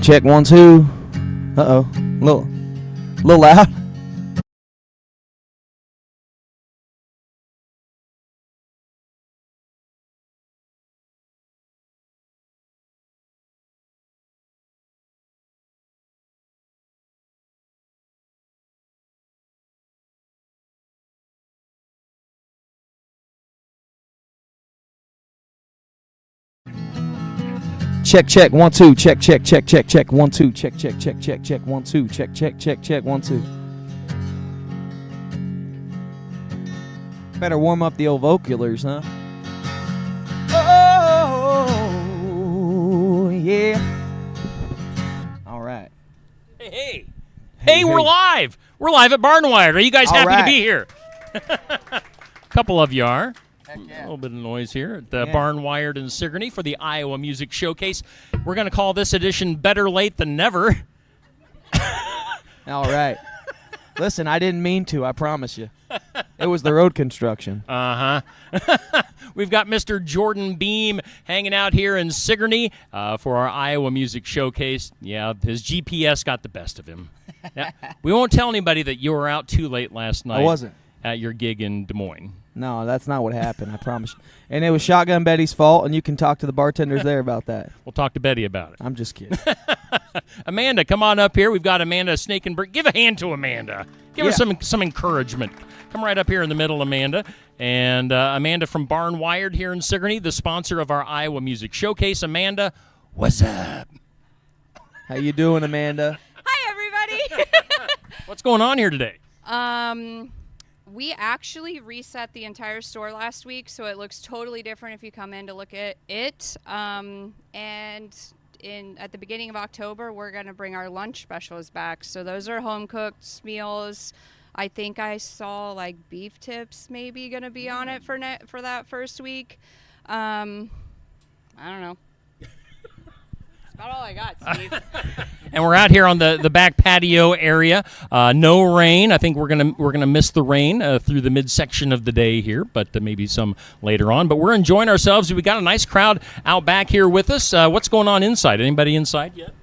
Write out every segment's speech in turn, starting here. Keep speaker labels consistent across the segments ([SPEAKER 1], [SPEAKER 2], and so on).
[SPEAKER 1] check, 1, 2. Uh-oh. Little loud. Check, 1, 2, check, 1, 2, check, 1, 2, check, 1, 2. Better warm up the old vocalers, huh? Oh, yeah. All right.
[SPEAKER 2] Hey, we're live. We're live at Barnwired. Are you guys happy to be here? A couple of you are.
[SPEAKER 1] Heck yeah.
[SPEAKER 2] A little bit of noise here at the Barnwired in Sigourney for the Iowa Music Showcase. We're going to call this edition Better Late Than Never.
[SPEAKER 1] All right. Listen, I didn't mean to, I promise you. It was the road construction.
[SPEAKER 2] Uh-huh. We've got Mr. Jordan Beam hanging out here in Sigourney for our Iowa Music Showcase. Yeah, his GPS got the best of him. Now, we won't tell anybody that you were out too late last night.
[SPEAKER 1] I wasn't.
[SPEAKER 2] At your gig in Des Moines.
[SPEAKER 1] No, that's not what happened, I promise you. And it was Shotgun Betty's fault, and you can talk to the bartenders there about that.
[SPEAKER 2] We'll talk to Betty about it.
[SPEAKER 1] I'm just kidding.
[SPEAKER 2] Amanda, come on up here. We've got Amanda Snakenberg. Give a hand to Amanda. Give her some encouragement. Come right up here in the middle, Amanda. And Amanda from Barnwired here in Sigourney, the sponsor of our Iowa Music Showcase. Amanda, what's up?
[SPEAKER 1] How you doing, Amanda?
[SPEAKER 3] Hi, everybody.
[SPEAKER 2] What's going on here today?
[SPEAKER 3] We actually reset the entire store last week, so it looks totally different if you come in to look at it. And at the beginning of October, we're going to bring our lunch specials back. So those are home-cooked meals. I think I saw like beef tips maybe going to be on it for that first week. I don't know. That's about all I got, Steve.
[SPEAKER 2] And we're out here on the back patio area. No rain. I think we're gonna miss the rain through the midsection of the day here, but maybe some later on. But we're enjoying ourselves. We got a nice crowd out back here with us. What's going on inside? Anybody inside yet?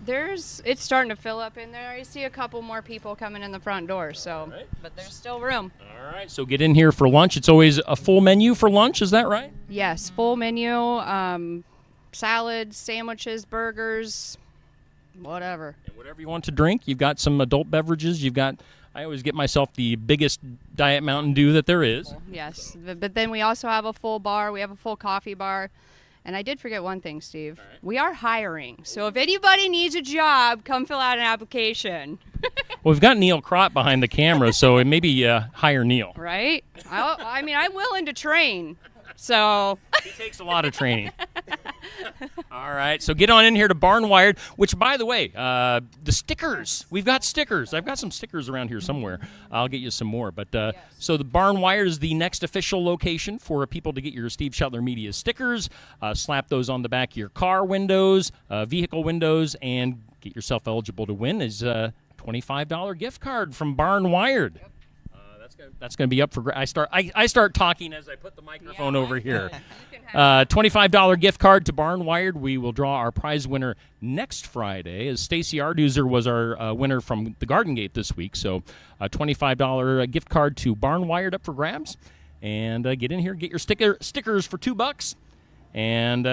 [SPEAKER 3] It's starting to fill up in there. I see a couple more people coming in the front door, so but there's still room.
[SPEAKER 2] All right, so get in here for lunch. It's always a full menu for lunch. Is that right?
[SPEAKER 3] Yes, full menu. Salads, sandwiches, burgers, whatever.
[SPEAKER 2] And whatever you want to drink. You've got some adult beverages. I always get myself the biggest Diet Mountain Dew that there is.
[SPEAKER 3] Yes, but then we also have a full bar. We have a full coffee bar. And I did forget one thing, Steve. Right. We are hiring. So if anybody needs a job, come fill out an application.
[SPEAKER 2] Well, we've got Neil Crott behind the camera, so maybe hire Neil.
[SPEAKER 3] Right? I mean, I'm willing to train. So
[SPEAKER 2] it takes a lot of training. All right, so get on in here to Barnwired, which, by the way, the stickers. We've got stickers. I've got some stickers around here somewhere. I'll get you some more. But yes. So the Barnwired is the next official location for people to get your Steve Shetler Media stickers. Slap those on the back of your car windows, vehicle windows, and get yourself eligible to win is a $25 gift card from Barnwired. Yep. That's going to be up for I start talking as I put the microphone over here. $25 gift card to Barnwired. We will draw our prize winner next Friday, as Stacy Arduzer was our winner from the Garden Gate this week. So a $25 gift card to Barnwired up for grabs. And get in here, get your stickers for $2. And,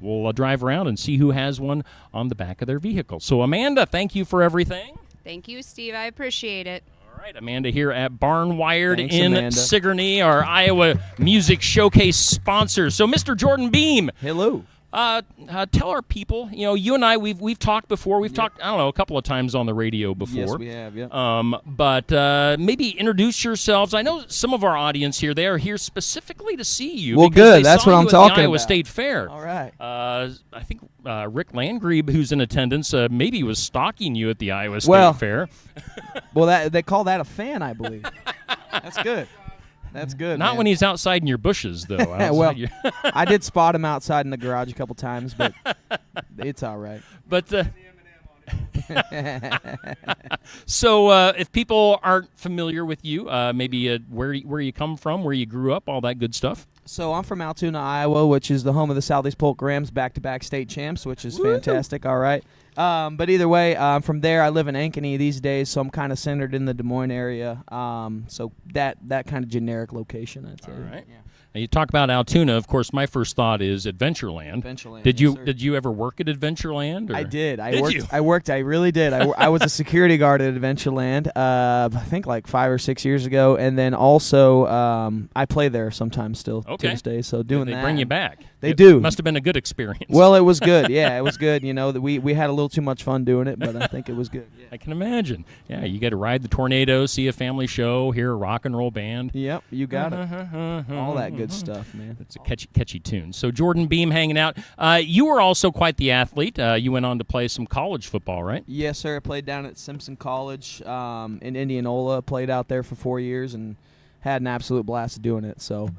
[SPEAKER 2] we'll drive around and see who has one on the back of their vehicle. So, Amanda, thank you for everything.
[SPEAKER 3] Thank you, Steve. I appreciate it.
[SPEAKER 2] All right, Amanda here at Barnwired in
[SPEAKER 1] Amanda.
[SPEAKER 2] Sigourney, our Iowa Music Showcase sponsor. So, Mr. Jordan Beam.
[SPEAKER 1] Hello.
[SPEAKER 2] Tell our people, you and I, we've talked before. We've talked, I don't know, a couple of times on the radio before.
[SPEAKER 1] Yes, we have, yeah.
[SPEAKER 2] But maybe introduce yourselves. I know some of our audience here, they are here specifically to see you.
[SPEAKER 1] Well,
[SPEAKER 2] because
[SPEAKER 1] good.
[SPEAKER 2] they
[SPEAKER 1] That's
[SPEAKER 2] saw
[SPEAKER 1] what I'm
[SPEAKER 2] you at
[SPEAKER 1] talking
[SPEAKER 2] the Iowa
[SPEAKER 1] about.
[SPEAKER 2] State Fair.
[SPEAKER 1] All right.
[SPEAKER 2] I think Rick Landgrebe, who's in attendance, maybe was stalking you at the Iowa State Fair.
[SPEAKER 1] Well, they call that a fan, I believe. That's good. That's good.
[SPEAKER 2] Not
[SPEAKER 1] man.
[SPEAKER 2] when he's outside in your bushes, though.
[SPEAKER 1] Well, I did spot him outside in the garage a couple times, but it's all right.
[SPEAKER 2] But so if people aren't familiar with you, maybe where you come from, where you grew up, all that good stuff.
[SPEAKER 1] So I'm from Altoona, Iowa, which is the home of the Southeast Polk Rams, back-to-back state champs, which is fantastic. All right. But either way, from there, I live in Ankeny these days, so I'm kind of centered in the Des Moines area. So that kind of generic location, I'd say.
[SPEAKER 2] All right.
[SPEAKER 1] Yeah.
[SPEAKER 2] Now you talk about Altoona. Of course, my first thought is Adventureland.
[SPEAKER 1] Adventureland.
[SPEAKER 2] Did
[SPEAKER 1] yes, sir.
[SPEAKER 2] you ever work at Adventureland? Or?
[SPEAKER 1] I did.
[SPEAKER 2] Did you?
[SPEAKER 1] I worked. I really did. I was a security guard at Adventureland. I think like 5 or 6 years ago, and then also I play there sometimes still to this day. So doing
[SPEAKER 2] they
[SPEAKER 1] that.
[SPEAKER 2] bring you back.
[SPEAKER 1] They
[SPEAKER 2] It
[SPEAKER 1] do.
[SPEAKER 2] Must have been a good experience.
[SPEAKER 1] Well, it was good. Yeah, it was good. You know, that we had a little too much fun doing it, but I think it was good. Yeah.
[SPEAKER 2] I can imagine. Yeah, you get to ride the tornado, see a family show, hear a rock and roll band.
[SPEAKER 1] Yep, you got it. All that good stuff, man.
[SPEAKER 2] It's a catchy tune. So Jordan Beam hanging out. You were also quite the athlete. You went on to play some college football, right?
[SPEAKER 1] Yes, sir. I played down at Simpson College in Indianola. Played out there for 4 years and had an absolute blast doing it. So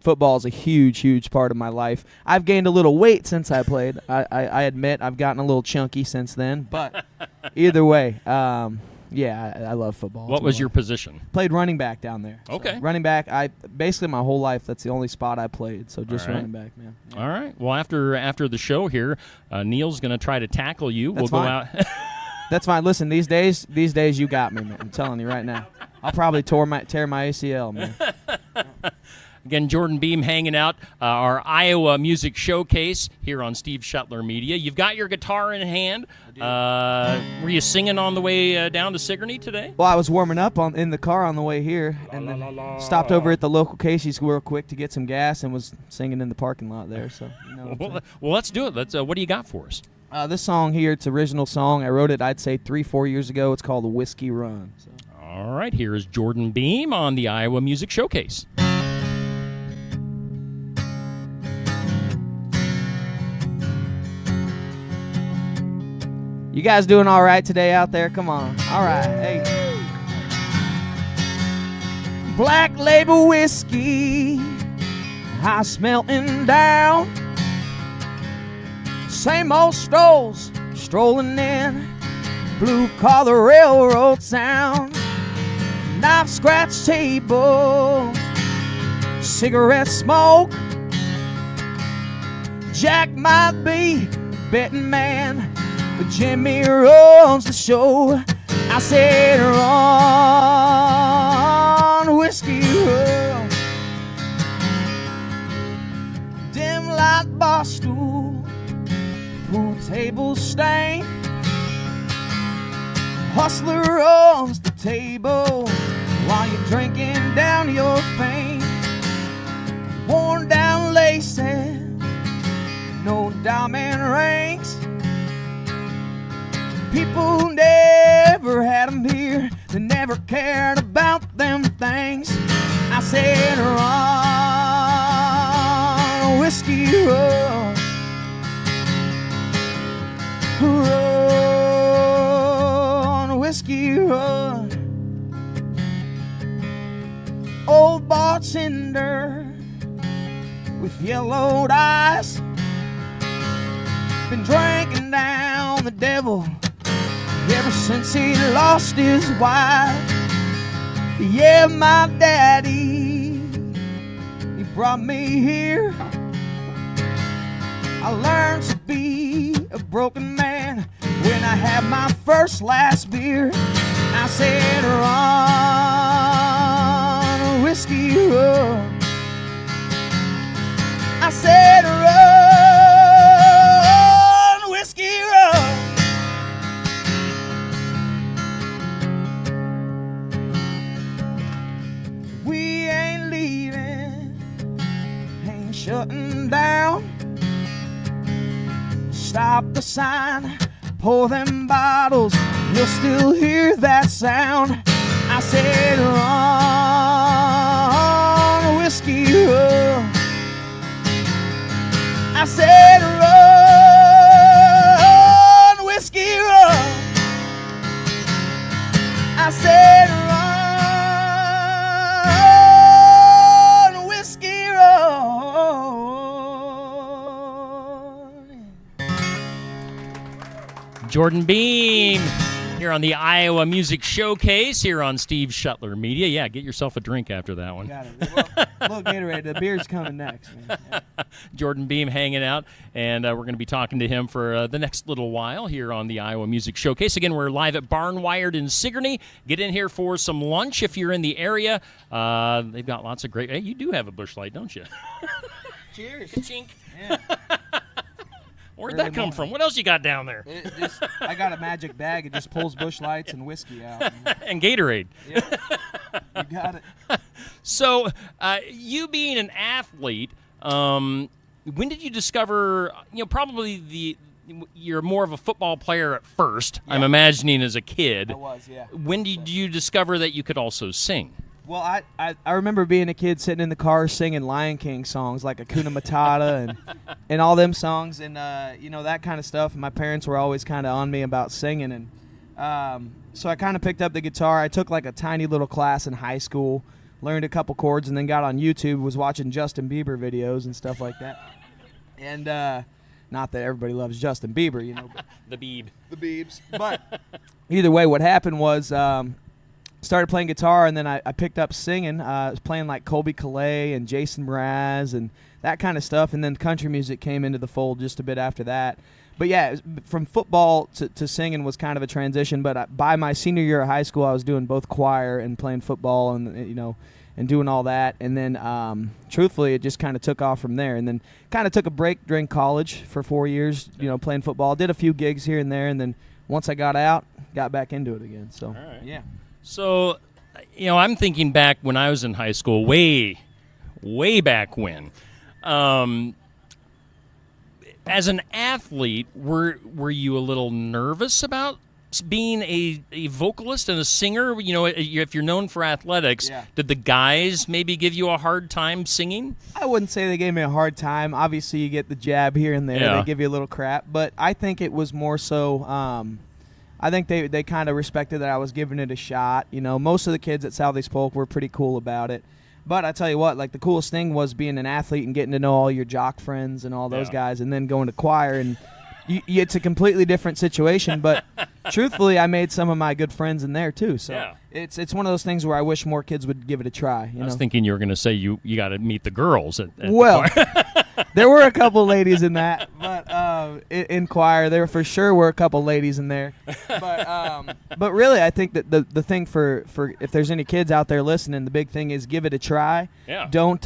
[SPEAKER 1] football is a huge part of my life. I've gained a little weight since I played. I admit I've gotten a little chunky since then. But either way, yeah, I love football.
[SPEAKER 2] What was your position?
[SPEAKER 1] Played running back down there.
[SPEAKER 2] Okay.
[SPEAKER 1] So running back. I basically my whole life. That's the only spot I played. So just
[SPEAKER 2] All right.
[SPEAKER 1] running back, man. Yeah.
[SPEAKER 2] All right. Well, after the show here, Neil's going to try to tackle you.
[SPEAKER 1] That's
[SPEAKER 2] we'll
[SPEAKER 1] fine.
[SPEAKER 2] go out.
[SPEAKER 1] That's fine. Listen, these days you got me, man. I'm telling you right now. I'll probably tear my ACL, man.
[SPEAKER 2] Again, Jordan Beam hanging out, our Iowa Music Showcase here on Steve Shuttler Media. You've got your guitar in hand. Were you singing on the way down to Sigourney today?
[SPEAKER 1] Well, I was warming up in the car on the way here, and then stopped over at the local Casey's real quick to get some gas, and was singing in the parking lot there. So, you know what I'm saying.
[SPEAKER 2] Well, let's do it. Let's. What do you got for us?
[SPEAKER 1] This song here, it's an original song. I wrote it, I'd say 3-4 years ago. It's called Whiskey Run. So.
[SPEAKER 2] All right, here is Jordan Beam on the Iowa Music Showcase.
[SPEAKER 1] You guys doing all right today out there? Come on. All right. Hey. Black label whiskey, high smelting down. Same old strolls, strolling in. Blue collar railroad sound. Knife scratch table, cigarette smoke. Jack might be a betting man, but Jimmy runs the show. I said, run, whiskey, run. Dim light bar stool, pool table stain. Hustler runs the table while you're drinking down your pain. Worn down laces, no diamond rings. People never had them here. They never cared about them things. I said, run, whiskey, run. Run, whiskey, run. Old bartender with yellowed eyes, been drinking down the devil ever since he lost his wife. Yeah, my daddy, he brought me here. I learned to be a broken man when I had my first last beer. I said, run, whiskey, run. I said, run, whiskey, run. We ain't leaving, ain't shutting down. Stop the sign, pour them bottles, you'll still hear that sound. I said, run, whiskey, run. I said, run, whiskey, run. I said, run, whiskey, run.
[SPEAKER 2] Jordan Beam here on the Iowa Music Showcase here on Steve Shuttler Media. Yeah, get yourself a drink after that one.
[SPEAKER 1] Got it. Well, look, Gatorade. The beer's coming next, man. Yeah.
[SPEAKER 2] Jordan Beam hanging out, and we're going to be talking to him for the next little while here on the Iowa Music Showcase. Again, we're live at Barnwired in Sigourney. Get in here for some lunch if you're in the area. They've got lots of great. Hey, you do have a Busch Light, don't you?
[SPEAKER 1] Cheers.
[SPEAKER 2] Ka-chink.
[SPEAKER 1] Yeah.
[SPEAKER 2] Where'd that come from? What else you got down there?
[SPEAKER 1] I got a magic bag. It just pulls Busch Lights and whiskey out.
[SPEAKER 2] And Gatorade.
[SPEAKER 1] Yep. You got it.
[SPEAKER 2] So, you being an athlete, when did you discover? Probably you're more of a football player at first. Yeah. I'm imagining as a kid.
[SPEAKER 1] I was, yeah.
[SPEAKER 2] When did you discover that you could also sing?
[SPEAKER 1] Well, I remember being a kid sitting in the car singing Lion King songs like Hakuna Matata and all them songs and that kind of stuff. And my parents were always kind of on me about singing, and so I kind of picked up the guitar. I took like a tiny little class in high school, learned a couple chords, and then got on YouTube, was watching Justin Bieber videos and stuff like that. And not that everybody loves Justin Bieber, but
[SPEAKER 2] the
[SPEAKER 1] Biebs. But either way, what happened was started playing guitar, and then I picked up singing. I was playing like Colby Calais and Jason Mraz and that kind of stuff, and then country music came into the fold just a bit after that. But yeah, from football to singing was kind of a transition, but by my senior year of high school, I was doing both choir and playing football and doing all that. And then truthfully, it just kind of took off from there, and then kind of took a break during college for 4 years, playing football. Did a few gigs here and there, and then once I got out, got back into it again. So, yeah.
[SPEAKER 2] So, I'm thinking back when I was in high school, way back when. As an athlete, were you a little nervous about being a vocalist and a singer? If you're known for athletics,
[SPEAKER 1] yeah.
[SPEAKER 2] Did the guys maybe give you a hard time singing?
[SPEAKER 1] I wouldn't say they gave me a hard time. Obviously, you get the jab here and there.
[SPEAKER 2] Yeah.
[SPEAKER 1] They give you a little crap. But I think it was more so I think they kind of respected that I was giving it a shot. Most of the kids at Southeast Polk were pretty cool about it. But I tell you what, like the coolest thing was being an athlete and getting to know all your jock friends and all those guys, and then going to choir, and it's a completely different situation. But truthfully, I made some of my good friends in there too. So it's one of those things where I wish more kids would give it a try.
[SPEAKER 2] I was thinking you were going to say you got to meet the girls at
[SPEAKER 1] well.
[SPEAKER 2] the choir.
[SPEAKER 1] There were a couple ladies in that, but in choir, there for sure were a couple ladies in there. But really, I think that the thing for if there's any kids out there listening, the big thing is give it a try.
[SPEAKER 2] Yeah.
[SPEAKER 1] Don't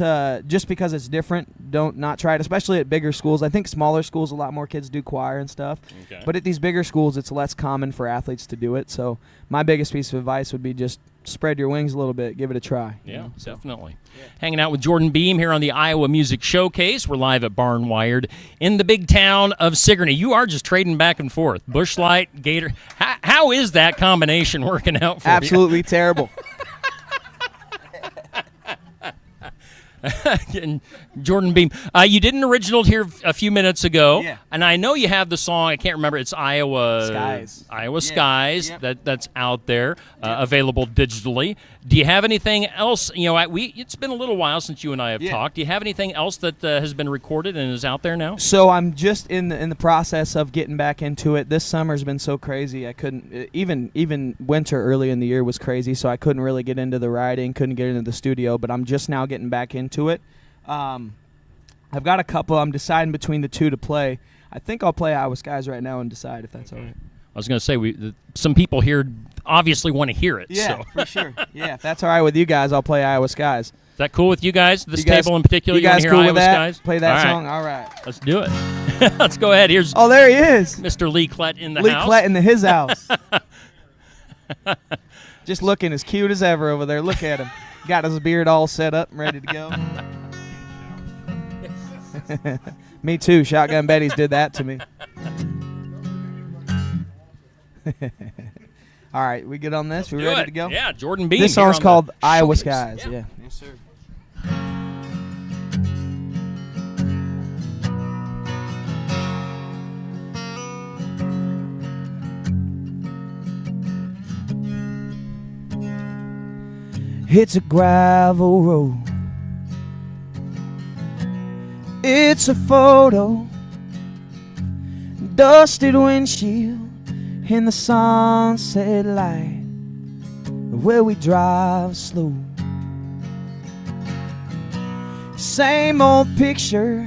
[SPEAKER 1] just because it's different, don't not try it. Especially at bigger schools. I think smaller schools, a lot more kids do choir and stuff.
[SPEAKER 2] Okay.
[SPEAKER 1] But at these bigger schools, it's less common for athletes to do it. So my biggest piece of advice would be just spread your wings a little bit, give it a try.
[SPEAKER 2] Yeah, definitely. Yeah. Hanging out with Jordan Beam here on the Iowa Music Showcase. We're live at Barnwired in the big town of Sigourney. You are just trading back and forth. Busch Light, Gator. How is that combination working out for you?
[SPEAKER 1] Absolutely terrible.
[SPEAKER 2] And Jordan Beam, you did an original here a few minutes ago,
[SPEAKER 1] yeah.
[SPEAKER 2] And I know you have the song. I can't remember. It's Iowa
[SPEAKER 1] Skies.
[SPEAKER 2] Iowa Skies.
[SPEAKER 1] Yep.
[SPEAKER 2] That's out there, available digitally. Do you have anything else? It's been a little while since you and I have talked. Do you have anything else that has been recorded and is out there now?
[SPEAKER 1] So I'm just in the process of getting back into it. This summer's been so crazy. I couldn't even winter early in the year was crazy, so I couldn't really get into the writing, couldn't get into the studio. But I'm just now getting back into it. I've got a couple. I'm deciding between the two to play. I think I'll play Iowa Skies right now and decide if that's all right.
[SPEAKER 2] I was going to say some people here obviously want to hear it.
[SPEAKER 1] Yeah,
[SPEAKER 2] so.
[SPEAKER 1] for sure. Yeah, if that's all right with you guys, I'll play Iowa Skies.
[SPEAKER 2] Is that cool with you guys? This table in particular,
[SPEAKER 1] you guys
[SPEAKER 2] want to
[SPEAKER 1] cool
[SPEAKER 2] hear
[SPEAKER 1] with
[SPEAKER 2] Iowa
[SPEAKER 1] that?
[SPEAKER 2] Skies?
[SPEAKER 1] Play that
[SPEAKER 2] all
[SPEAKER 1] song? All right.
[SPEAKER 2] Let's do it. Let's go ahead. Here's
[SPEAKER 1] there he is.
[SPEAKER 2] Mr. Lee Klett in the
[SPEAKER 1] Lee
[SPEAKER 2] house.
[SPEAKER 1] Klett in his house. Just looking as cute as ever over there. Look at him. Got his beard all set up and ready to go. Me too. Shotgun Betty's did that to me. All right, we good on this? We ready to go?
[SPEAKER 2] Yeah, Jordan Beam.
[SPEAKER 1] This song's called Iowa
[SPEAKER 2] Showcase.
[SPEAKER 1] Skies. Yeah. Yes, sir. It's a gravel road. It's a photo. Dusted windshield in the sunset light where we drive slow. Same old picture,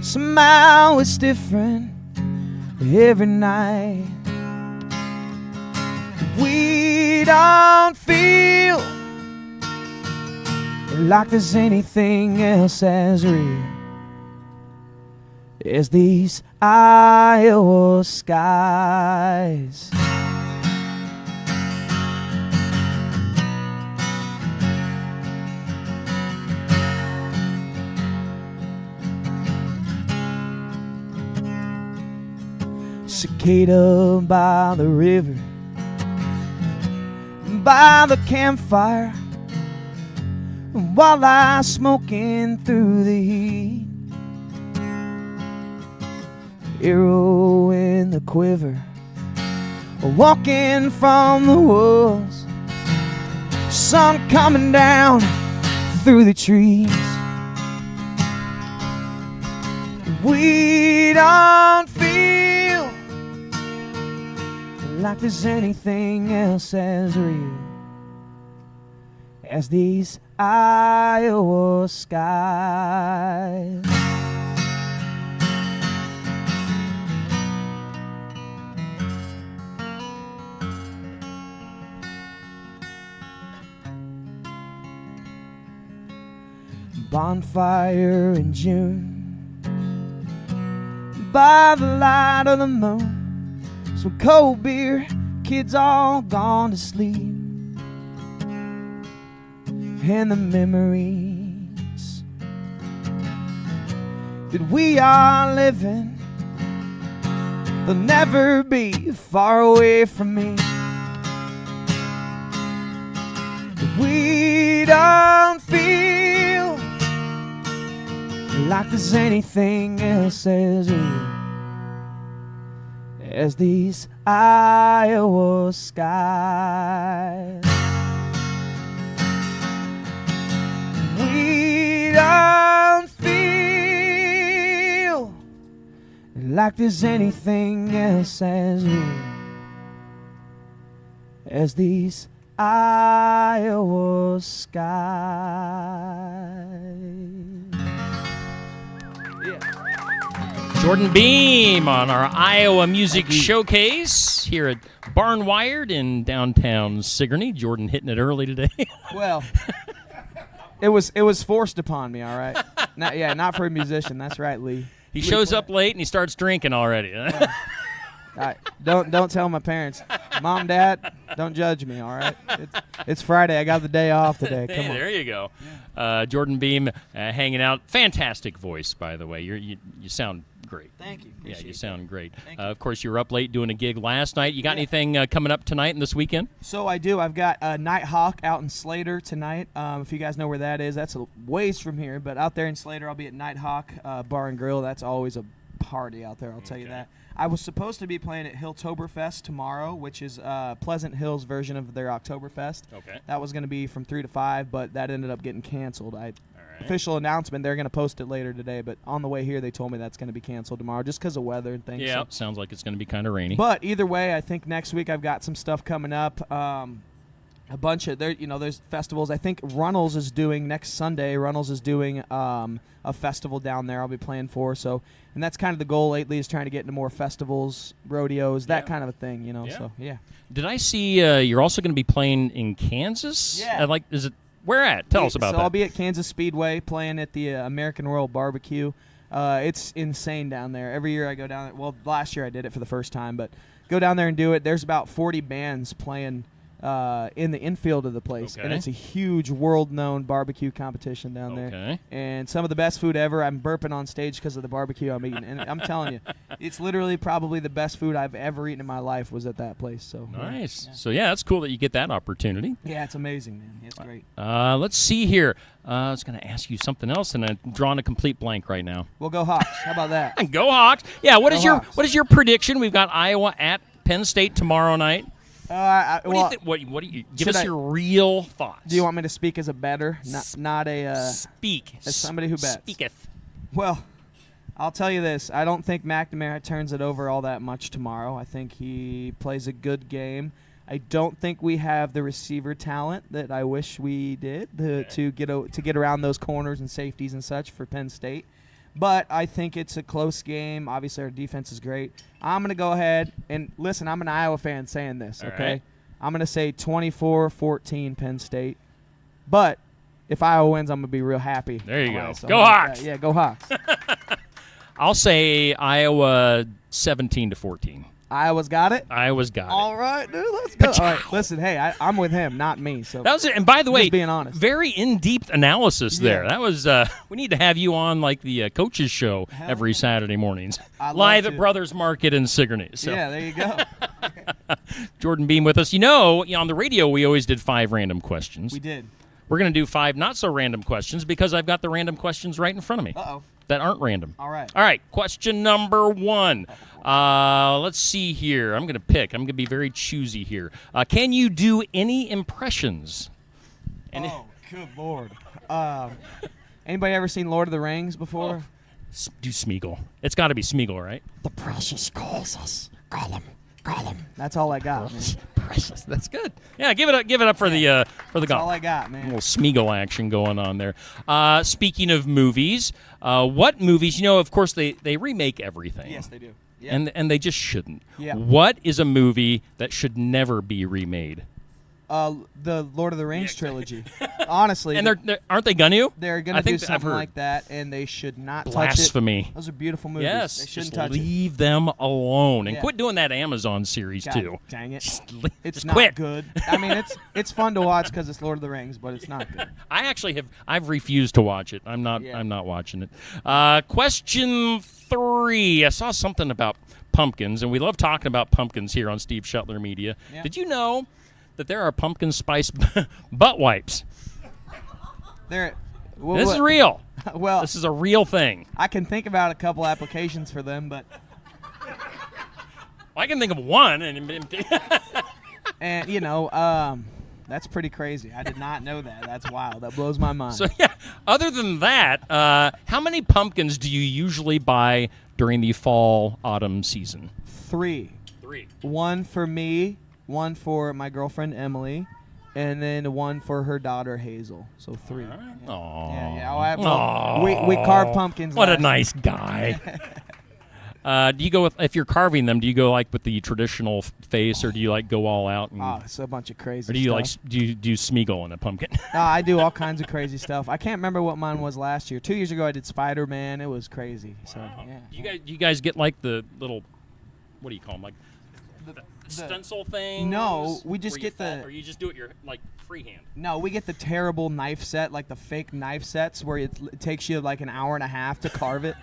[SPEAKER 1] somehow it's different every night. We don't feel like there's anything else as real as these Iowa skies. Cicada by the river, by the campfire, wildlife smoking through the heat. Arrow in the quiver, walking from the woods. Sun coming down through the trees. We don't feel like there's anything else as real as these Iowa skies. Bonfire in June by the light of the moon, some cold beer, kids all gone to sleep, and the memories that we are living, they'll never be far away from me. We don't feel like there's anything else as real as these Iowa skies. We don't feel like there's anything else as real as these Iowa skies.
[SPEAKER 2] Jordan Beam on our Iowa Music Showcase here at Barnwired in downtown Sigourney. Jordan hitting it early today.
[SPEAKER 1] Well, it was forced upon me, all right? Not for a musician. That's right, Lee.
[SPEAKER 2] He shows up late and he starts drinking already.
[SPEAKER 1] Don't tell my parents. Mom, Dad, don't judge me, all right? It's Friday. I got the day off today. Come
[SPEAKER 2] Hey,
[SPEAKER 1] on.
[SPEAKER 2] there you go. Jordan Beam hanging out. Fantastic voice, by the way. You sound great.
[SPEAKER 1] Thank you.
[SPEAKER 2] Yeah, you
[SPEAKER 1] Appreciate
[SPEAKER 2] sound great.
[SPEAKER 1] Thank you.
[SPEAKER 2] Of course, you were up late doing a gig last night. You got anything coming up tonight and this weekend?
[SPEAKER 1] So I do. I've got Nighthawk out in Slater tonight. If you guys know where that is, that's a ways from here. But out there in Slater, I'll be at Nighthawk Bar and Grill. That's always a party out there, I'll tell you that. I was supposed to be playing at Hilltoberfest tomorrow, which is Pleasant Hill's version of their Oktoberfest.
[SPEAKER 2] Okay.
[SPEAKER 1] That was going to be from 3 to 5, but that ended up getting canceled. Official announcement, they're going to post it later today, but on the way here they told me that's going to be canceled tomorrow just because of weather and things.
[SPEAKER 2] Yeah,
[SPEAKER 1] So.
[SPEAKER 2] sounds like it's going to be kind of rainy.
[SPEAKER 1] But either way, I think next week I've got some stuff coming up. A bunch of there's festivals. I think Runnels is doing next Sunday. Runnels is doing a festival down there. I'll be playing for. So, and that's kind of the goal lately is trying to get into more festivals, rodeos, that kind of a thing.
[SPEAKER 2] Yeah.
[SPEAKER 1] So yeah.
[SPEAKER 2] Did I see you're also going to be playing in Kansas?
[SPEAKER 1] Yeah.
[SPEAKER 2] Is it where at? Tell us about
[SPEAKER 1] so
[SPEAKER 2] that.
[SPEAKER 1] I'll be at Kansas Speedway playing at the American Royal Barbecue. It's insane down there. Every year I go down there. Well, last year I did it for the first time, but go down there and do it. There's about 40 bands playing in the infield of the place, and it's a huge world-known barbecue competition down there. And some of the best food ever. I'm burping on stage because of the barbecue I'm eating, and I'm telling you, it's literally probably the best food I've ever eaten in my life was at that place. So
[SPEAKER 2] nice. So yeah, it's cool that you get that opportunity.
[SPEAKER 1] Yeah, it's amazing, man. It's great.
[SPEAKER 2] Let's see here. I was going to ask you something else, and I'm drawing a complete blank right now.
[SPEAKER 1] Well, go Hawks. How about that?
[SPEAKER 2] Go Hawks. Yeah. What
[SPEAKER 1] Hawks.
[SPEAKER 2] is your prediction? We've got Iowa at Penn State tomorrow night.
[SPEAKER 1] What
[SPEAKER 2] do you give us your real thoughts?
[SPEAKER 1] Do you want me to speak as a bettor, not a
[SPEAKER 2] speak
[SPEAKER 1] as somebody who bets?
[SPEAKER 2] Speaketh.
[SPEAKER 1] Well, I'll tell you this. I don't think McNamara turns it over all that much tomorrow. I think he plays a good game. I don't think we have the receiver talent that I wish we did to get around those corners and safeties and such for Penn State. But I think it's a close game. Obviously, our defense is great. I'm going to go ahead and listen, I'm an Iowa fan saying this,
[SPEAKER 2] All
[SPEAKER 1] okay?
[SPEAKER 2] right.
[SPEAKER 1] I'm going to say 24-14 Penn State. But if Iowa wins, I'm going to be real happy.
[SPEAKER 2] There you
[SPEAKER 1] All
[SPEAKER 2] go.
[SPEAKER 1] right, so
[SPEAKER 2] Go
[SPEAKER 1] I'm like
[SPEAKER 2] Hawks.
[SPEAKER 1] that. Yeah, go Hawks.
[SPEAKER 2] I'll say Iowa 17-14.
[SPEAKER 1] Iowa's got it?
[SPEAKER 2] Iowa's got it.
[SPEAKER 1] All right, dude, let's go. All right, listen, hey, I'm with him, not me. So
[SPEAKER 2] That was it. And by the way,
[SPEAKER 1] just being honest.
[SPEAKER 2] very in-depth analysis there.
[SPEAKER 1] Yeah.
[SPEAKER 2] That was. We need to have you on like the coaches show
[SPEAKER 1] Hell
[SPEAKER 2] every
[SPEAKER 1] yeah.
[SPEAKER 2] Saturday mornings,
[SPEAKER 1] I'd
[SPEAKER 2] live
[SPEAKER 1] love
[SPEAKER 2] at
[SPEAKER 1] to.
[SPEAKER 2] Brothers Market in Sigourney. So
[SPEAKER 1] Yeah, there you go.
[SPEAKER 2] Jordan Beam with us. You know, on the radio we always did 5 random questions.
[SPEAKER 1] We did.
[SPEAKER 2] We're going to do 5 not so random questions because I've got the random questions right in front of me
[SPEAKER 1] Uh-oh.
[SPEAKER 2] that aren't random.
[SPEAKER 1] All right.
[SPEAKER 2] All right, question number 1. Let's see here. I'm going to pick. I'm going to be very choosy here. Can you do any impressions?
[SPEAKER 1] Oh, good Lord. Anybody ever seen Lord of the Rings before?
[SPEAKER 2] Do Smeagol. It's got to be Smeagol, right?
[SPEAKER 4] The precious calls us. Gollum.
[SPEAKER 1] That's all I got, man.
[SPEAKER 2] Precious. That's good. Yeah, give it up for the
[SPEAKER 1] That's all
[SPEAKER 2] golf.
[SPEAKER 1] I got,
[SPEAKER 2] A
[SPEAKER 1] man.
[SPEAKER 2] little Smeagol action going on there. Speaking of movies, what movies? You know, of course, they remake everything.
[SPEAKER 1] Yes, they do. Yeah.
[SPEAKER 2] And they just shouldn't.
[SPEAKER 1] Yeah.
[SPEAKER 2] What is a movie that should never be remade?
[SPEAKER 1] The Lord of the Rings trilogy. Honestly,
[SPEAKER 2] And they're aren't they gonna?
[SPEAKER 1] they're
[SPEAKER 2] I
[SPEAKER 1] going to do
[SPEAKER 2] think I've
[SPEAKER 1] something
[SPEAKER 2] heard.
[SPEAKER 1] like that, and they should not touch it.
[SPEAKER 2] Blasphemy.
[SPEAKER 1] Those are beautiful movies.
[SPEAKER 2] Yes,
[SPEAKER 1] They shouldn't
[SPEAKER 2] just
[SPEAKER 1] touch it.
[SPEAKER 2] leave them alone and
[SPEAKER 1] Yeah.
[SPEAKER 2] quit doing that Amazon series
[SPEAKER 1] God
[SPEAKER 2] too.
[SPEAKER 1] dang it.
[SPEAKER 2] Just
[SPEAKER 1] It's
[SPEAKER 2] just
[SPEAKER 1] not
[SPEAKER 2] quit.
[SPEAKER 1] good. I mean, it's fun to watch because it's Lord of the Rings, but it's not good.
[SPEAKER 2] I actually I've refused to watch it. I'm not watching it. Question 3. I saw something about pumpkins, and we love talking about pumpkins here on Steve Shetler Media.
[SPEAKER 1] Yeah.
[SPEAKER 2] Did you know that there are pumpkin spice butt wipes?
[SPEAKER 1] They're,
[SPEAKER 2] This is real.
[SPEAKER 1] Well,
[SPEAKER 2] This is a real thing.
[SPEAKER 1] I can think about a couple applications for them, but
[SPEAKER 2] I can think of one, and
[SPEAKER 1] and that's pretty crazy. I did not know that. That's wild. That blows my mind.
[SPEAKER 2] so yeah. Other than that, how many pumpkins do you usually buy during the fall autumn season?
[SPEAKER 1] 3.
[SPEAKER 2] 3.
[SPEAKER 1] One for me, one for my girlfriend Emily, and then one for her daughter Hazel. So 3.
[SPEAKER 2] Aww.
[SPEAKER 1] Well, we carve pumpkins.
[SPEAKER 2] What a
[SPEAKER 1] last
[SPEAKER 2] nice guy. Do you go with, if you're carving them, do you go like with the traditional face, or do you like go all out? And,
[SPEAKER 1] Oh, it's a bunch of crazy
[SPEAKER 2] or do you
[SPEAKER 1] stuff.
[SPEAKER 2] like do you Smeagol in a pumpkin?
[SPEAKER 1] No, I do all kinds of crazy stuff. I can't remember what mine was last year. 2 years ago, I did Spider-Man. It was crazy. So yeah.
[SPEAKER 2] You guys get like the little, what do you call them, like the stencil thing?
[SPEAKER 1] No, we just get the-
[SPEAKER 2] or you just do it your like freehand.
[SPEAKER 1] No, we get the terrible knife set, like the fake knife sets, where it takes you like an hour and a half to carve it.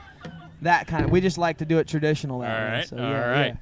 [SPEAKER 1] That kind of. We just like to do it traditional that
[SPEAKER 2] All
[SPEAKER 1] way.
[SPEAKER 2] right,
[SPEAKER 1] So,
[SPEAKER 2] all
[SPEAKER 1] yeah,
[SPEAKER 2] right.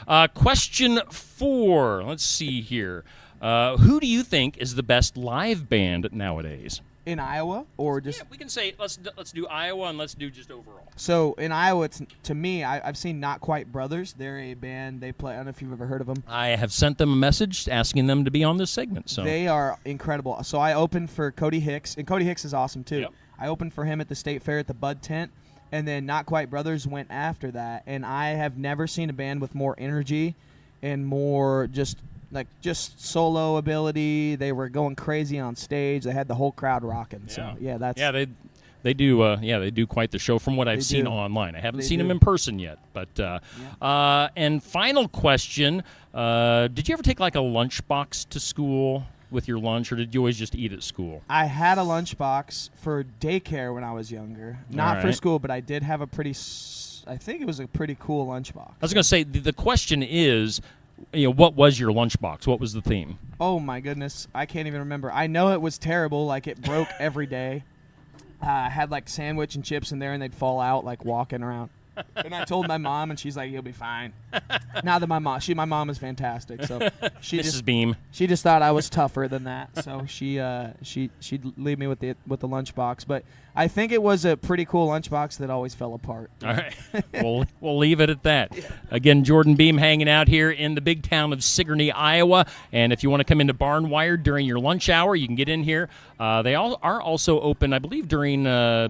[SPEAKER 1] yeah.
[SPEAKER 2] Question 4. Let's see here. Who do you think is the best live band nowadays?
[SPEAKER 1] In Iowa, or just
[SPEAKER 2] Yeah, we can say let's do Iowa and let's do just overall.
[SPEAKER 1] so in Iowa, it's to me. I've seen Not Quite Brothers. They're a band. They play. I don't know if you've ever heard of them.
[SPEAKER 2] I have sent them a message asking them to be on this segment. So
[SPEAKER 1] They are incredible. So I opened for Cody Hicks, and Cody Hicks is awesome too.
[SPEAKER 2] Yep.
[SPEAKER 1] I opened for him at the State Fair at the Bud Tent, and then Not Quite Brothers went after that. And I have never seen a band with more energy and more just solo ability. They were going crazy on stage. They had the whole crowd rocking. So yeah, that's
[SPEAKER 2] they do quite the show from what I've
[SPEAKER 1] They
[SPEAKER 2] seen
[SPEAKER 1] do.
[SPEAKER 2] online. I haven't
[SPEAKER 1] They
[SPEAKER 2] seen them
[SPEAKER 1] do.
[SPEAKER 2] in person yet, but and final question: did you ever take like a lunchbox to school with your lunch, or did you always just eat at school?
[SPEAKER 1] I had a lunchbox for daycare when I was younger. Not for
[SPEAKER 2] right.
[SPEAKER 1] school, but I did have a I think it was a pretty cool lunchbox.
[SPEAKER 2] I was going to say the question is, what was your lunchbox? What was the theme?
[SPEAKER 1] Oh my goodness, I can't even remember. I know it was terrible. Like it broke every day. I had like sandwich and chips in there, and they'd fall out like walking around. And I told my mom, and she's like, "You'll be fine." Now that my mom is fantastic, so she
[SPEAKER 2] Mrs. Beam.
[SPEAKER 1] she just thought I was tougher than that, so she'd leave me with the lunchbox. But I think it was a pretty cool lunchbox that always fell apart.
[SPEAKER 2] All right. We'll leave it at that. Again, Jordan Beam hanging out here in the big town of Sigourney, Iowa. And if you want to come into Barnwired during your lunch hour, you can get in here. They all are also open, I believe, during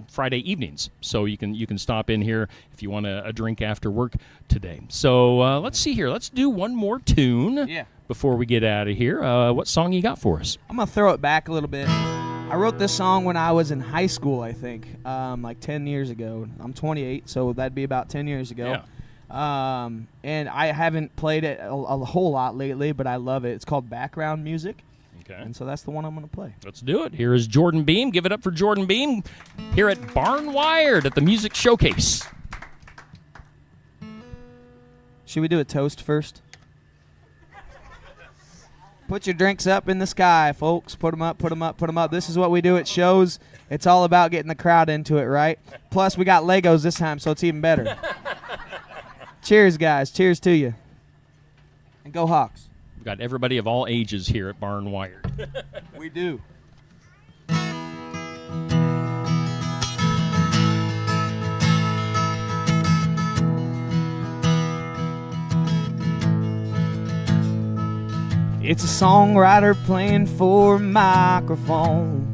[SPEAKER 2] Friday evenings. So you can stop in here if you want a drink after work today. So let's see here. Let's do one more tune before we get out of here. What song you got for us?
[SPEAKER 1] I'm going to throw it back a little bit. I wrote this song when I was in high school, I think, like 10 years ago. I'm 28, so that'd be about 10 years ago.
[SPEAKER 2] Yeah.
[SPEAKER 1] And I haven't played it a whole lot lately, but I love it. It's called Background Music.
[SPEAKER 2] Okay.
[SPEAKER 1] And so that's the one I'm going to play.
[SPEAKER 2] Let's do it. Here is Jordan Beam. Give it up for Jordan Beam here at Barnwired at the Music Showcase.
[SPEAKER 1] Should we do a toast first? Put your drinks up in the sky, folks. Put them up, put them up, put them up. This is what we do at shows. It's all about getting the crowd into it, right? Plus, we got Legos this time, so it's even better. Cheers, guys. Cheers to you. And go Hawks.
[SPEAKER 2] We've got everybody of all ages here at Barnwired.
[SPEAKER 1] We do. It's a songwriter playing for a microphone.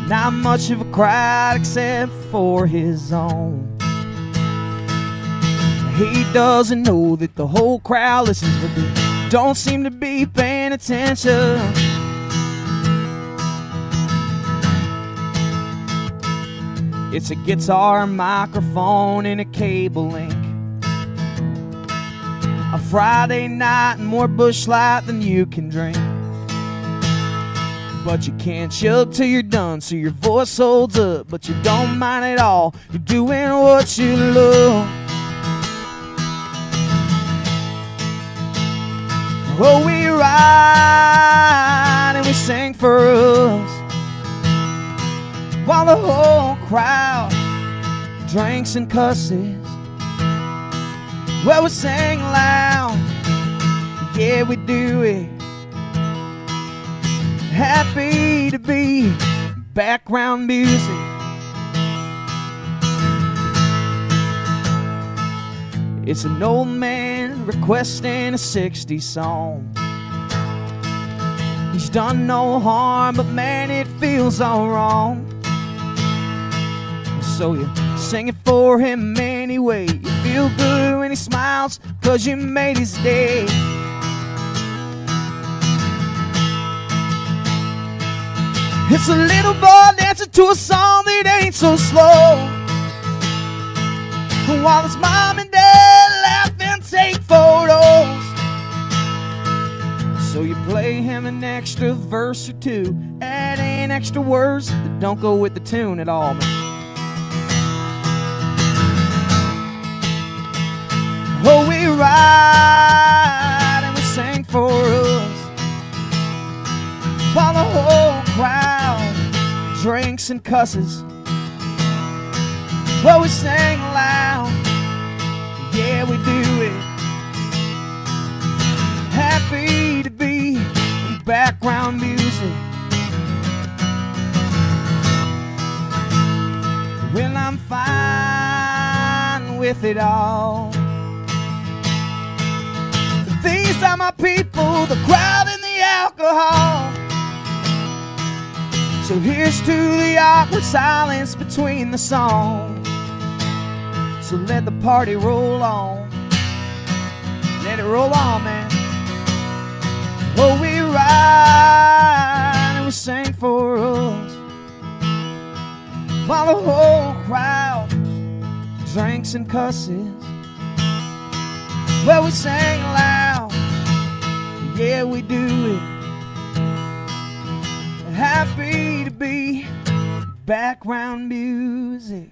[SPEAKER 1] Not much of a crowd except for his own. He doesn't know that the whole crowd listens, but they don't seem to be paying attention. It's a guitar, microphone, and a cable link. A Friday night and more Busch Light than you can drink. But you can't chug till you're done, so your voice holds up. But you don't mind at all, you're doing what you love. Oh, we ride and we sing for us, while the whole crowd drinks and cusses. Well, we sing loud, yeah, we do it. Happy to be background music. It's an old man requesting a 60s song. He's done no harm, but man, it feels all wrong. So you sing it for him anyway. You feel good when he smiles, 'cause you made his day. It's a little boy dancing to a song that ain't so slow, while his mom and dad laugh and take photos. So you play him an extra verse or two, add in extra words that don't go with the tune at all, man. Oh, we ride and we sing for us, while the whole crowd drinks and cusses. Well, we sing loud, yeah, we do it. Happy to be background music. Well, I'm fine with it all. These are my people, the crowd and the alcohol. So here's to the awkward silence between the songs. So let the party roll on. Let it roll on, man. Oh, we ride and we sing for us, while the whole crowd drinks and cusses. Well, we sing loud, yeah, we do it. Happy to be background music.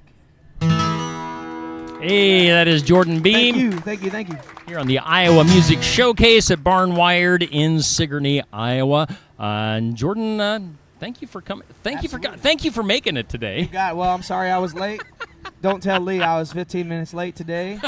[SPEAKER 2] Hey, that is Jordan Beam.
[SPEAKER 1] Thank you.
[SPEAKER 2] Here on the Iowa Music Showcase at Barnwired in Sigourney, Iowa. And Jordan, thank you for coming. Thank you for making it today.
[SPEAKER 1] Well, I'm sorry I was late. Don't tell Lee I was 15 minutes late today.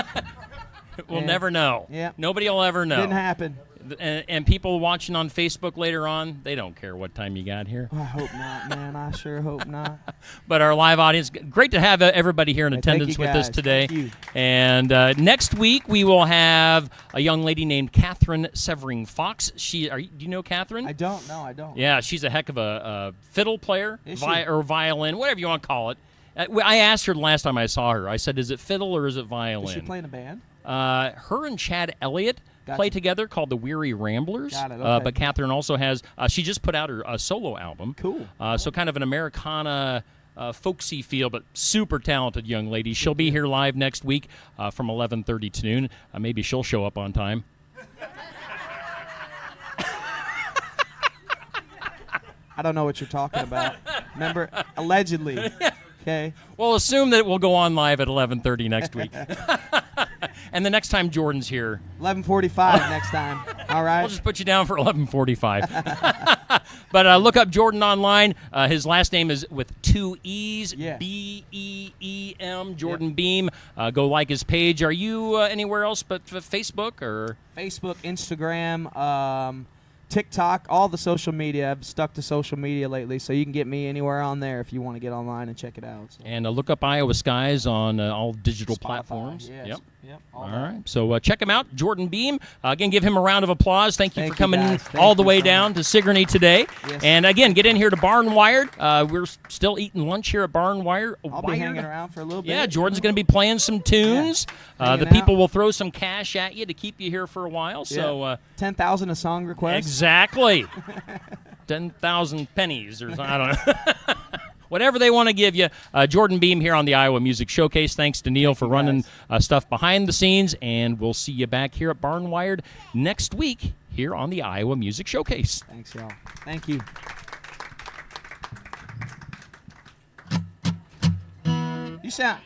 [SPEAKER 2] We'll never know.
[SPEAKER 1] Yeah.
[SPEAKER 2] Nobody will ever know.
[SPEAKER 1] Didn't happen.
[SPEAKER 2] And people watching on Facebook later on, they don't care what time you got here.
[SPEAKER 1] I hope not, man. I sure hope not.
[SPEAKER 2] But our live audience, great to have everybody here in
[SPEAKER 1] Hey,
[SPEAKER 2] attendance
[SPEAKER 1] thank you
[SPEAKER 2] with us
[SPEAKER 1] guys.
[SPEAKER 2] today.
[SPEAKER 1] Thank you.
[SPEAKER 2] And next week we will have a young lady named Catherine Severing Fox. Do you know Catherine?
[SPEAKER 1] I don't. No, I don't.
[SPEAKER 2] Yeah, she's a heck of a fiddle player,
[SPEAKER 1] Is she?
[SPEAKER 2] or violin, whatever you want to call it. I asked her the last time I saw her. I said, "Is it fiddle or is it violin?"
[SPEAKER 1] Is she playing a band?
[SPEAKER 2] Her and Chad Elliott play
[SPEAKER 1] Gotcha.
[SPEAKER 2] together called the Weary Ramblers.
[SPEAKER 1] Got it, okay.
[SPEAKER 2] But Catherine also has. She just put out her solo album.
[SPEAKER 1] Cool.
[SPEAKER 2] So kind of an Americana. Folksy feel, but super talented young lady. She'll be here live next week from 11:30 to noon. Maybe she'll show up on time.
[SPEAKER 1] I don't know what you're talking about. Remember, allegedly. Okay.
[SPEAKER 2] We'll assume that it will go on live at 11:30 next week. And the next time Jordan's here,
[SPEAKER 1] 11:45 next time. All right.
[SPEAKER 2] we'll just put you down for 11:45. But look up Jordan online. His last name is with 2 E's,
[SPEAKER 1] Yeah.
[SPEAKER 2] Beem, Jordan Beam. Go like his page. Are you anywhere else but Facebook or?
[SPEAKER 1] Facebook, Instagram, TikTok, all the social media. I've stuck to social media lately, so you can get me anywhere on there if you want to get online and check it out. So.
[SPEAKER 2] And look up Iowa Skies on all digital
[SPEAKER 1] Spotify,
[SPEAKER 2] platforms.
[SPEAKER 1] yes.
[SPEAKER 2] Yep.
[SPEAKER 1] Yep.
[SPEAKER 2] All
[SPEAKER 1] that.
[SPEAKER 2] right. So check him out, Jordan Beam. Again, give him a round of applause. Thank you
[SPEAKER 1] Thank
[SPEAKER 2] for coming
[SPEAKER 1] you, guys.
[SPEAKER 2] all
[SPEAKER 1] Thank
[SPEAKER 2] the
[SPEAKER 1] you
[SPEAKER 2] way
[SPEAKER 1] so
[SPEAKER 2] down to Sigourney today.
[SPEAKER 1] Yes.
[SPEAKER 2] And again, get in here to Barn Wired. We're still eating lunch here at Barn Wired.
[SPEAKER 1] I'll be hanging around for a little bit.
[SPEAKER 2] Yeah, Jordan's going to be playing some tunes.
[SPEAKER 1] Hanging
[SPEAKER 2] The people
[SPEAKER 1] out.
[SPEAKER 2] will throw some cash at you to keep you here for a while. So
[SPEAKER 1] 10,000 a song request.
[SPEAKER 2] exactly, 10,000 pennies or something. I don't know. Whatever they want to give you. Jordan Beam here on the Iowa Music Showcase. Thanks to Neil for running stuff behind the scenes, and we'll see you back here at Barn Wired next week here on the Iowa Music Showcase.
[SPEAKER 1] Thanks, y'all. Thank you. You sound...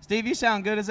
[SPEAKER 1] Steve, you sound good as that.